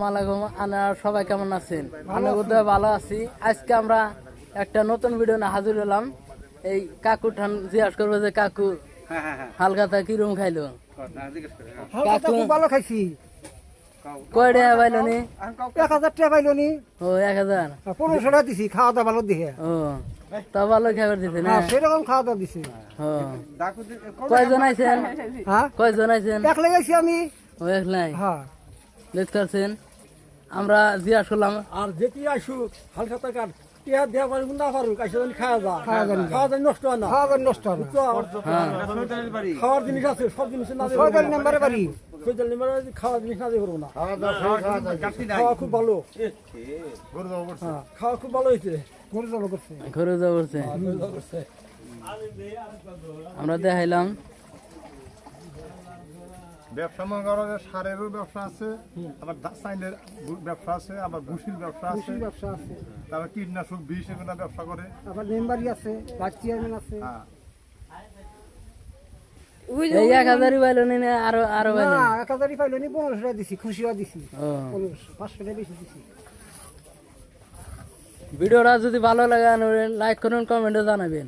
আসসালামাইকুম, আপনারা সবাই কেমন আছেন? আমি বোধহয় ভালো আছি। আজকে আমরা একটা নতুন ভিডিও নিয়ে হাজির হলাম। এই কাকু ঠান জিজ্ঞাসা করবো যে কাকু হালকাতা কিরম খাইলো? হালকাতা খুব ভালো খাইছি। কয় টাকা পাইলো নি? 1000 টাকা পাইলো নি? ও 1000। 1500 টাকা দিছি, খাওয়া দাওয়া ভালো দিয়ে। ও তা ভালো খাবার দিছে না? হ্যাঁ, সেরকম খাওয়া দাওয়া দিছি। কয়জন আইছেন? হ্যাঁ, কয়জন আইছেন? একলাই গেছি আমি। ও একলাই হ্যাঁ, দেখতে পাচ্ছেন। আমরা জিজ্ঞাসা করলাম আর যেটি আসুক হালকা টাকার টিয়া দেওয়া পারুক না পারুক আসে খাওয়া যা খাওয়া যায় নষ্ট হয় না খাওয়া দাওয়া নষ্ট হয় না। খাওয়ার জিনিস আছে সব জিনিস না দিয়ে 6 নাম্বারে বাড়ি। সোশ্যাল মিডিয়ায় খাওয়ার জিনিস না দিয়ে করবো না খাওয়া খুব ভালো হ্যাঁ খাওয়া খুব ভালো হয়েছে গরু জবা করছে। ঘরে যাওয়া করছে। আমরা দেখাইলাম ব্যবসা মনে করো যে সারেরও ব্যবসা আছে, আবার চাইলের ব্যবসা আছে, আবার ভুসির ব্যবসা আছে, কৃষি ব্যবসা আছে, তারপর কীটনাশক বিষ এগুলো ব্যবসা করে। আবার মেম্বারি আছে, ভাইস চেয়ারম্যান আছে। হ্যাঁ, এই 1000 পাইলো নি না আরো আরো না, পাইলো? 1000 পাইলো নি, 1500 টাকা দিছি, খুশিও দিছি। ও 500 টাকা বেশি দিছি। ভিডিওটা যদি ভালো লাগে লাইক করুন, কমেন্টে জানাবেন।